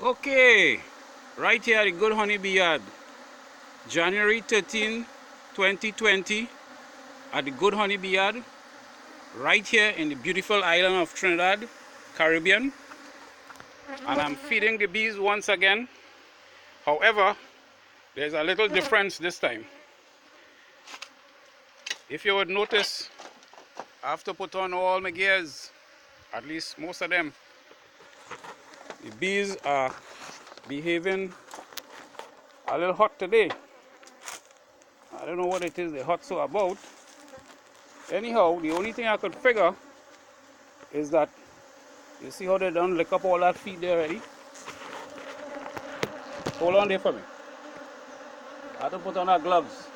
Okay, right here at the Good Honey Bee Yard, January 13, 2020, at the Good Honey Bee Yard, right here in the beautiful island of Trinidad, Caribbean. And I'm feeding the bees once again. However, there's a little difference this time. If you would notice, I have to put on all my gears, at least most of them. The bees are behaving a little hot today. I don't know what it is they're hot so about. Anyhow, the only thing I could figure is that, you see how they done lick up all that feed there already? Hold on there for me. I have to put on our gloves.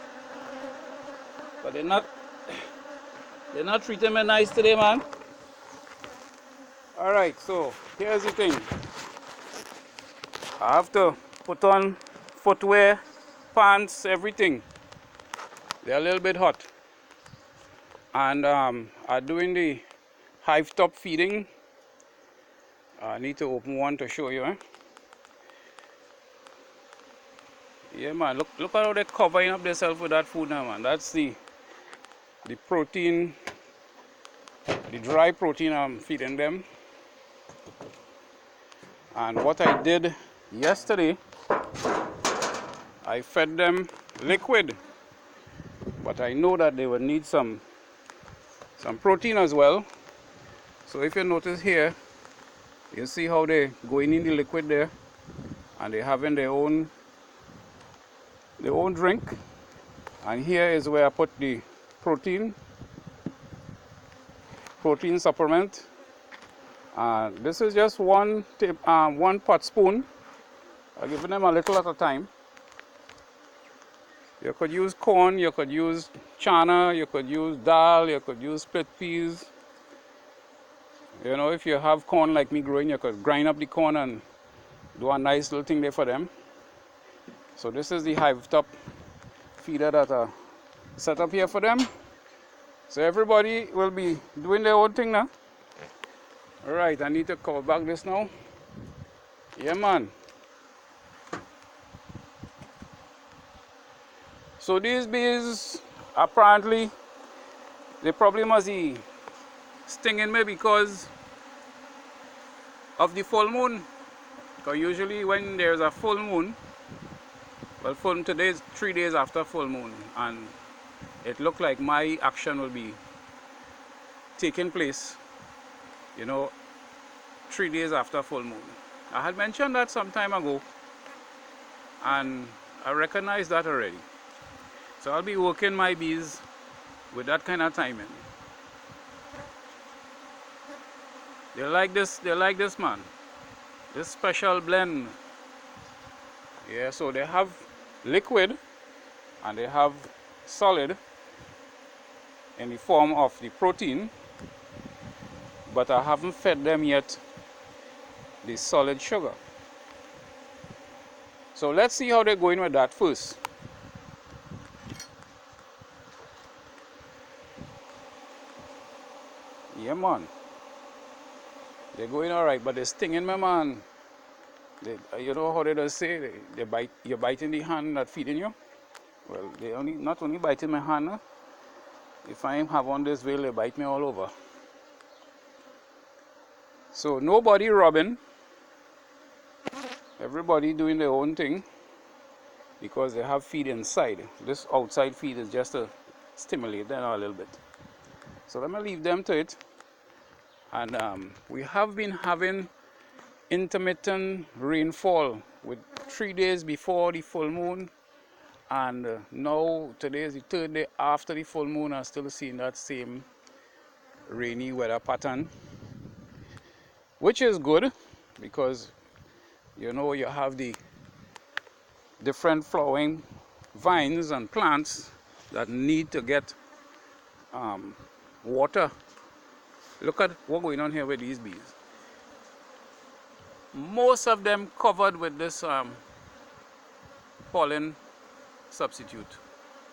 But they're not treating me nice today, man. Alright, so here's the thing. I have to put on footwear, pants, everything. They're a little bit hot. And I'm doing the hive top feeding. I need to open one to show you. Yeah, man, look at how they're covering up themselves with that food now, man. That's the protein, the dry protein I'm feeding them. And what I did yesterday, I fed them liquid. But I know that they will need some protein as well. So if you notice here, you see how they're going in the liquid there, and they're having their own drink. And here is where I put the protein supplement. This is just one pot spoon. I'm giving them a little at a time. You could use corn, you could use chana, you could use dal, you could use split peas. You know, if you have corn like me growing, you could grind up the corn and do a nice little thing there for them. So this is the hive top feeder that I set up here for them. So everybody will be doing their own thing now. Alright, I need to cover back this now. Yeah, man. So these bees, apparently, they probably must be stinging me because of the full moon. Because usually when there's a full moon, well, today is 3 days after full moon, and it looked like my action will be taking place, you know, 3 days after full moon. I had mentioned that some time ago, and I recognize that already. So I'll be working my bees with that kind of timing. They like this, man. This special blend. Yeah, so they have liquid and they have solid in the form of the protein, but I haven't fed them yet the solid sugar. So let's see how they're going with that first. Yeah, man. They're going alright, but they're stinging me, man. You know how they just say, you're biting the hand that's feeding you? Well, they not only biting my hand. If I have on this veil, they bite me all over. So nobody robbing. Everybody doing their own thing because they have feed inside. This outside feed is just to stimulate them a little bit. So let me leave them to it. And we have been having intermittent rainfall with 3 days before the full moon, and now today is the 3rd day after the full moon. I'm still seeing that same rainy weather pattern, which is good because you know you have the different flowering vines and plants that need to get water. Look at what's going on here with these bees. Most of them covered with this pollen substitute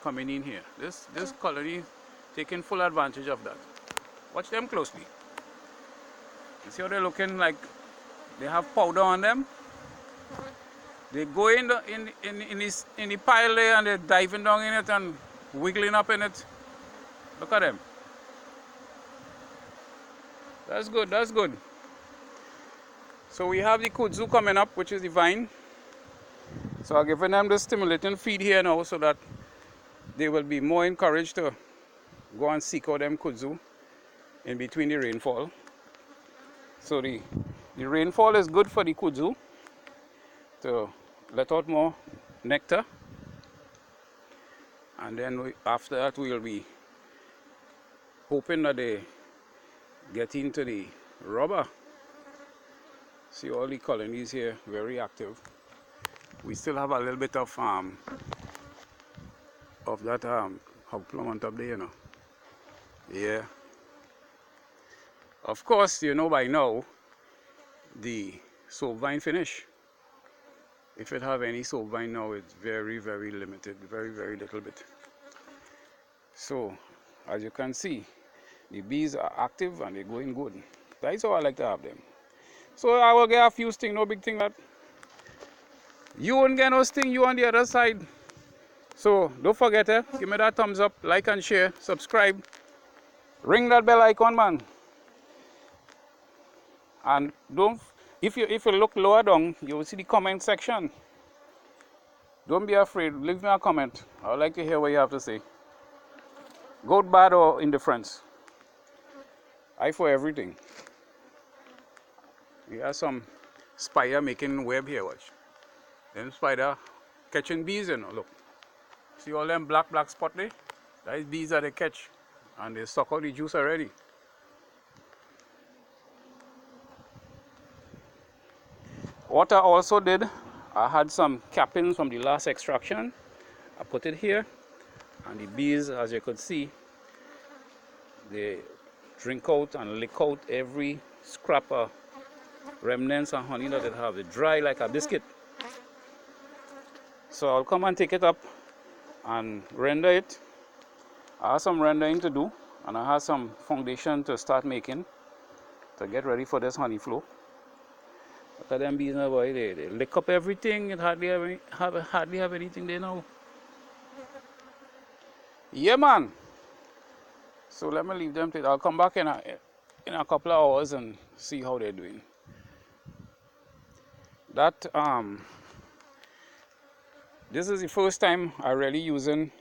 coming in here. This colony taking full advantage of that. Watch them closely. You see how they're looking like they have powder on them? They go in the pile there and they're diving down in it and wiggling up in it. Look at them. That's good, that's good. So we have the kudzu coming up, which is the vine. So I'm giving them the stimulating feed here now so that they will be more encouraged to go and seek out them kudzu in between the rainfall. So the rainfall is good for the kudzu to let out more nectar. And then after that we'll be hoping that they get into the rubber. See all the colonies here, very active. We still have a little bit of that hog plum on top there, you know. Yeah. Of course, you know by now, the soap vine finish. If it have any soap vine now, it's very, very limited, very, very little bit. So, as you can see, the bees are active and they're going good. That's how I like to have them. So I will get a few sting, no big thing that. You won't get no sting, you on the other side. So don't forget, give me that thumbs up, like and share, subscribe. Ring that bell icon, man. And don't, if you look lower down, you will see the comment section. Don't be afraid, leave me a comment. I would like to hear what you have to say. Good, bad, or indifference. I for everything. We have some spider making web here, watch. Them spider catching bees, you know, look. See all them black spot there? That is bees that they catch. And they suck out the juice already. What I also did, I had some cappings from the last extraction. I put it here. And the bees, as you could see, they drink out and lick out every scrap of remnants and honey that they have. They dry like a biscuit. So I'll come and take it up and render it. I have some rendering to do, and I have some foundation to start making to get ready for this honey flow. Look at them bees now, boy. They lick up everything. It hardly have anything there now. Yeah, man. So let me leave them to it. I'll come back in a couple of hours and see how they're doing. That this is the first time I really using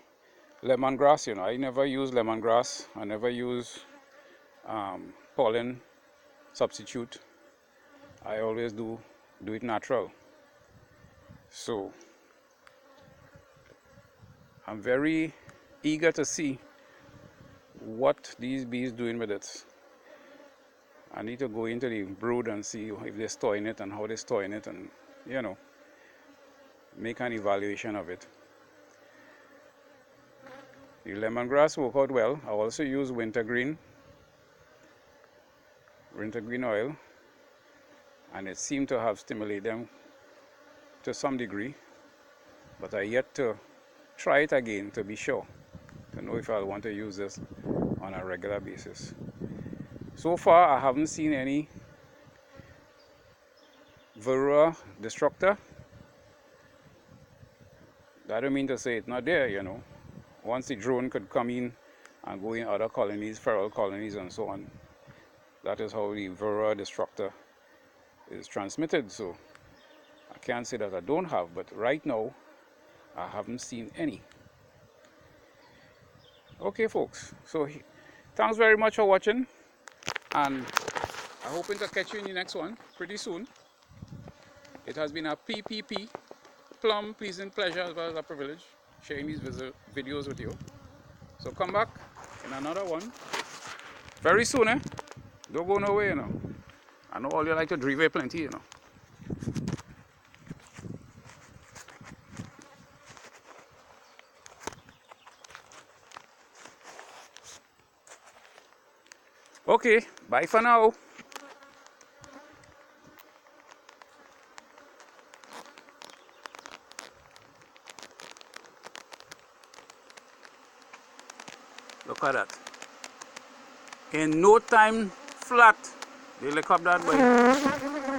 lemongrass. You know, I never use lemongrass. I never use pollen substitute. I always do it natural. So I'm very eager to see what these bees doing with it. I need to go into the brood and see if they're storing it and how they're storing it, and you know, make an evaluation of it. The lemongrass work out well. I also use wintergreen oil, and it seemed to have stimulated them to some degree, but I yet to try it again to be sure, to know if I want to use this on a regular basis. So far I haven't seen any varroa destructor. That don't mean to say it's not there, you know. Once the drone could come in and go in other colonies, feral colonies and so on, that is how the varroa destructor is transmitted. So I can't say that I don't have, but right now I haven't seen any. Okay folks, so thanks very much for watching, and I'm hoping to catch you in the next one pretty soon. It has been a PPP, plum pleasant pleasure as well as a privilege, sharing these videos with you. So come back in another one very soon, eh? Don't go nowhere, you know. I know all you like to drive plenty, you know. Okay, bye for now. Look at that. In no time flat, they lick up that way.